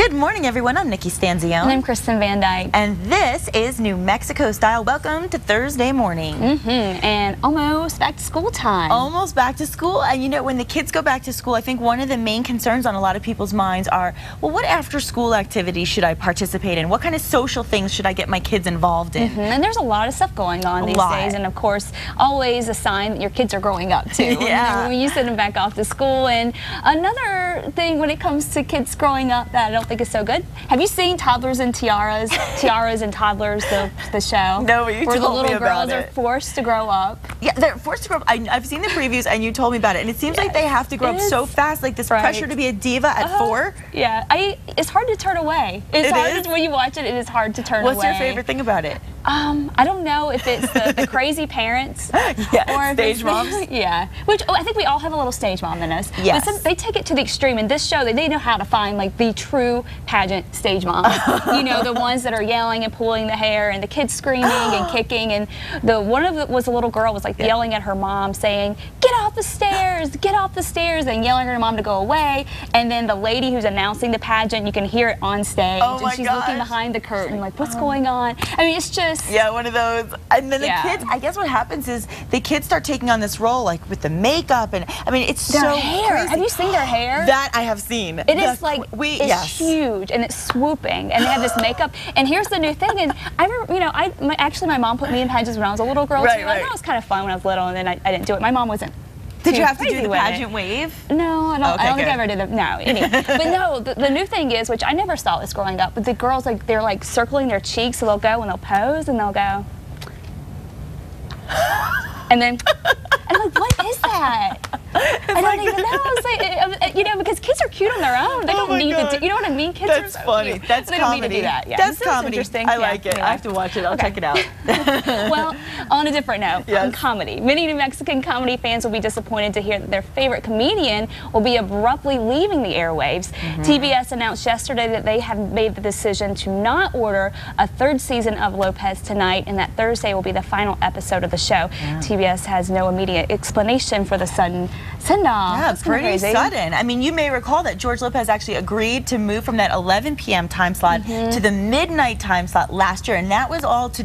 Good morning, everyone. I'm Nikki Stanzione. And I'm Kristen Van Dyke. And this is New Mexico Style. Welcome to Thursday morning. And almost back to school time. Almost back to school. And you know, when the kids go back to school, I think one of the main concerns on a lot of people's minds are, well, what after school activities should I participate in? What kind of social things should I get my kids involved in? And there's a lot of stuff going on these days. And of course, always a sign that your kids are growing up too. Yeah. When you send them back off to school. And another thing when it comes to kids growing up that I don't think is so good. Have you seen Toddlers and Tiaras? Tiaras and Toddlers, the show? No, but you where told the me little about girls are forced to grow up. Yeah, they're forced to grow up. I've seen the previews and you told me about it. And it seems like they have to grow up so fast, like this pressure to be a diva at 4. Yeah, it's hard to turn when you watch it, it is hard to turn away. What's your favorite thing about it? I don't know if it's the crazy parents or if stage moms. Yeah, which I think we all have a little stage mom in us. Yes. But they take it to the extreme. In this show, they know how to find like the true pageant stage moms. You know, the ones that are yelling and pulling the hair and the kids screaming and kicking. And one of it was a little girl was like yelling at her mom saying, "Get off the stairs, get off the stairs," and yelling at her mom to go away. And then the lady who's announcing the pageant, you can hear it on stage. And she's looking behind the curtain like, what's going on? I mean, it's just... Yeah, one of those. And then the kids, I guess what happens is the kids start taking on this role like with the makeup and I mean it's their so hair. crazy. Have you seen their hair? That I have seen. It is like it's huge and it's swooping and they have this makeup. And here's the new thing. And I remember, you know, actually my mom put me in pageants when I was a little girl too. I thought it was kind of fun when I was little and then I didn't do it. My mom wasn't. Did you have to do the pageant wave? No, I don't think I ever did it. No, anyway. But no, the new thing is, which I never saw this growing up, but the girls, like, they're like circling their cheeks, so they'll go and they'll pose and they'll go. And then, I'm like, what is that? I don't even know. It's like, you know, because kids are cute on their own. They don't need to do, you know what I mean? Kids are so funny. Cute. That's they comedy. Don't need to do that. Yeah. That's comedy. Interesting. I like it. I have to watch it. I'll check it out. Well, on a different note, on comedy. Many New Mexican comedy fans will be disappointed to hear that their favorite comedian will be abruptly leaving the airwaves. TBS announced yesterday that they have made the decision to not order a 3rd season of Lopez Tonight, and that Thursday will be the final episode of the show. TBS has no immediate explanation for the sudden send-off. Yeah, pretty sudden. I mean, you may recall that George Lopez actually agreed to move from that 11 p.m. time slot to the midnight time slot last year, and that was all to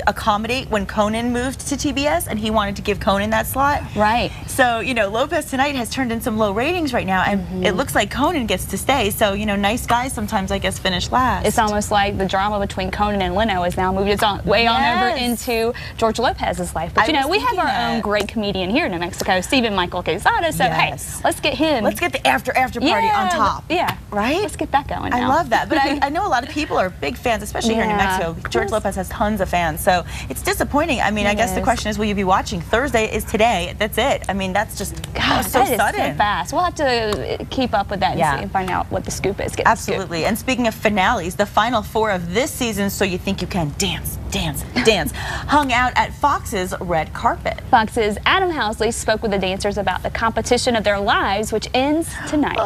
accommodate when Conan moved to TBS, and he wanted to give Conan that slot. Right. So, you know, Lopez Tonight has turned in some low ratings right now, and it looks like Conan gets to stay. So, you know, nice guys sometimes, I guess, finish last. It's almost like the drama between Conan and Leno has now moved its way on over into George Lopez's life. But, you know, we have our own great comedian here in New Mexico, Stephen Michael Quezada. So, hey, let's get him. Let's get the after party on top. Yeah. Right? Let's get that going now. I love that. But I know a lot of people are big fans, especially here in New Mexico. George Lopez has tons of fans. So it's disappointing. I mean, I guess the question is, will you be watching? Thursday is today. That's it. I mean, that's just so sudden. That is so fast. We'll have to keep up with that and see and find out what the scoop is. Absolutely. And speaking of finales, the final 4 of this season, So You Think You Can Dance, hung out at Fox's red carpet. Fox's Adam Housley spoke with the dancers about the competition of their lives, which ends tonight.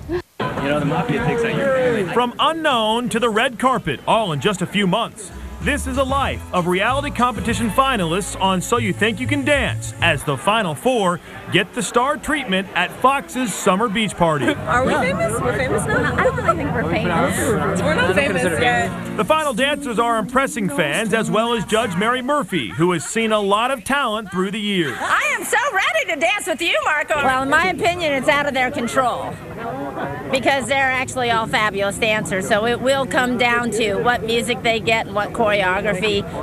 You know, the mafia thinks that you're family. From unknown to the red carpet, all in just a few months. This is a life of reality competition finalists on So You Think You Can Dance, as the final 4 get the star treatment at Fox's summer beach party. Are we famous? We're famous now? I don't really think we're famous. We're not famous yet. The final dancers are impressing fans, as well as Judge Mary Murphy, who has seen a lot of talent through the years. I am so ready to dance with you, Marco. Well, in my opinion, it's out of their control, because they're actually all fabulous dancers. So it will come down to what music they get and what choreography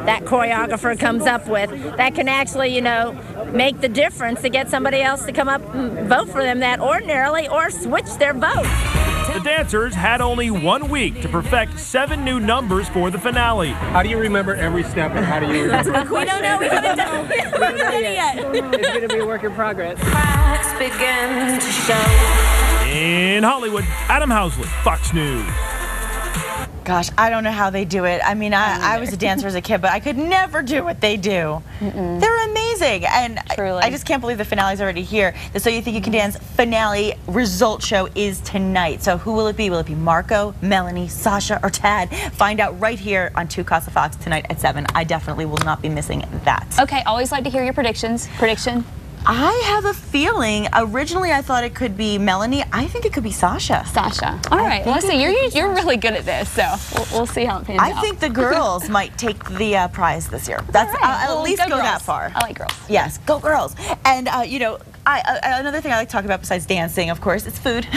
that choreographer comes up with. That can actually, you know, make the difference to get somebody else to come up and vote for them that ordinarily or switch their vote. The dancers had only 1 week to perfect 7 new numbers for the finale. How do you remember every step and how do you... We don't know. We haven't done it yet. It's going to be a work in progress. In Hollywood, Adam Housley, Fox News. Gosh, I don't know how they do it. I mean, I was a dancer as a kid, but I could never do what they do. They're amazing. And I just can't believe the finale's already here. The So You Think You Can Dance finale result show is tonight. So who will it be? Will it be Marco, Melanie, Sasha, or Tad? Find out right here on 2 Casa Fox tonight at 7. I definitely will not be missing that. Okay, always like to hear your predictions. Prediction? I have a feeling. Originally, I thought it could be Melanie. I think it could be Sasha. Sasha. All right. Let's see. You're really good at this, so we'll see how it pans out. I think the girls might take the prize this year. That's I'll at least go that far. I like girls. Yes, go girls. And you know, another thing I like to talk about besides dancing, of course, is food.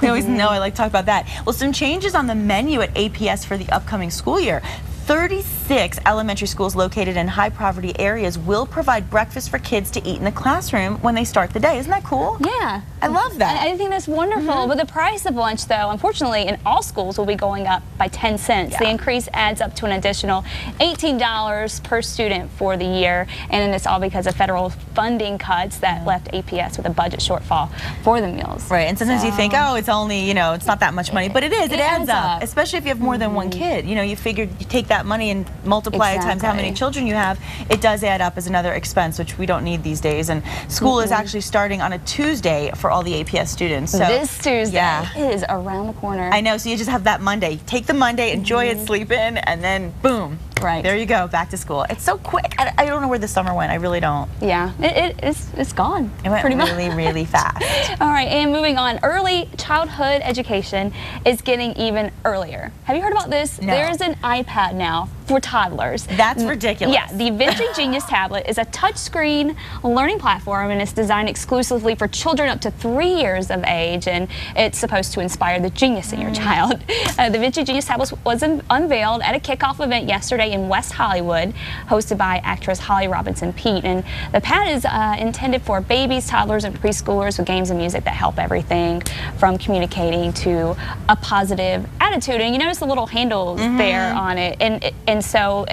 We always know I like to talk about that. Well, some changes on the menu at APS for the upcoming school year. 36 elementary schools located in high-poverty areas will provide breakfast for kids to eat in the classroom when they start the day. Isn't that cool? Yeah. I love that. I think that's wonderful. But the price of lunch, though, unfortunately, in all schools will be going up by 10 cents. Yeah. The increase adds up to an additional $18 per student for the year, and it's all because of federal funding cuts that left APS with a budget shortfall for the meals. Right, and sometimes you think, oh, it's only, you know, it's not that much money, but it is. It adds up, especially if you have more than one kid. You know, you figure you take that money and multiply it times how many children you have, it does add up as another expense, which we don't need these days. And school is actually starting on a Tuesday for all the APS students. So this Tuesday is around the corner. I know, so you just have that Monday. Take the Monday, enjoy it, sleep in, and then boom. Right. There you go, back to school. It's so quick. I don't know where the summer went. I really don't. Yeah, it's gone. It went pretty really, really fast. All right, and moving on. Early childhood education is getting even earlier. Have you heard about this? No. There's an iPad now for toddlers. That's ridiculous. Yeah, the Vinci Genius Tablet is a touchscreen learning platform, and it's designed exclusively for children up to 3 years of age, and it's supposed to inspire the genius in your child. The Vinci Genius Tablet was unveiled at a kickoff event yesterday in West Hollywood, hosted by actress Holly Robinson Peete. And the pad is intended for babies, toddlers, and preschoolers with games and music that help everything from communicating to a positive attitude. And you notice the little handles there on it, and so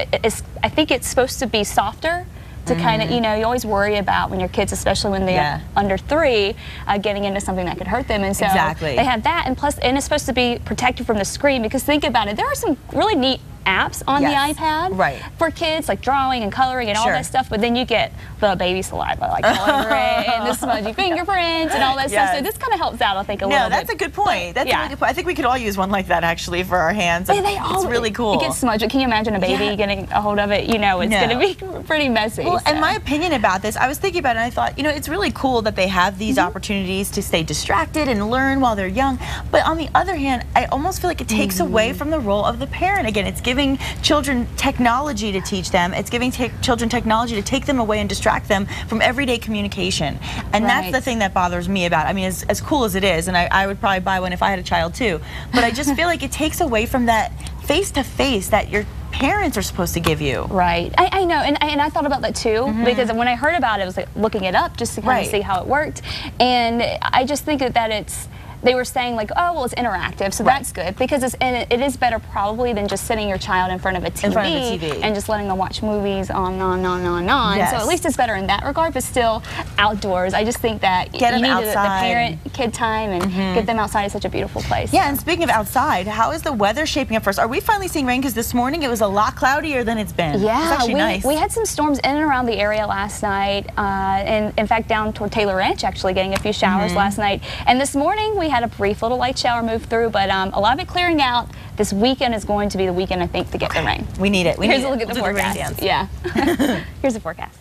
I think it's supposed to be softer to kind of, you know, you always worry about when your kids, especially when they're under 3, getting into something that could hurt them. And so they have that, and plus, and it's supposed to be protected from the screen, because think about it, there are some really neat apps on the iPad for kids, like drawing and coloring and all that stuff, but then you get the baby saliva, like coloring and the smudgy fingerprints and all that stuff, so this kind of helps out, I think, a little bit. No, that's a good point. That's a really good point. I think we could all use one like that, actually, for our hands. It's really cool. It gets smudged. Can you imagine a baby getting a hold of it? You know, it's going to be pretty messy. Well, and my opinion about this, I was thinking about it, and I thought, you know, it's really cool that they have these opportunities to stay distracted and learn while they're young, but on the other hand, I almost feel like it takes away from the role of the parent. Again, it's giving children technology to teach them. It's giving children technology to take them away and distract them from everyday communication. And that's the thing that bothers me about it. I mean, as cool as it is, and I would probably buy one if I had a child too, but I just feel like it takes away from that face-to-face that your parents are supposed to give you. Right. I know, and I thought about that too, because when I heard about it, I was like looking it up just to kind of see how it worked. And I just think that it's, they were saying like, oh, well, it's interactive, so that's good, because it is better probably than just sitting your child in front of a TV, and just letting them watch movies on. So at least it's better in that regard, but still outdoors. I just think that you need the parent-kid time and get them outside. Is such a beautiful place. Yeah, and speaking of outside, how is the weather shaping up for us? Are we finally seeing rain? Because this morning it was a lot cloudier than it's been. Yeah, it's actually nice. We had some storms in and around the area last night, and in fact down toward Taylor Ranch, actually getting a few showers last night. And this morning we had a brief little light shower move through, but a lot of it clearing out. This weekend is going to be the weekend, I think, to get the rain. We need it. Here's a look at the forecast. Yeah. Here's the forecast.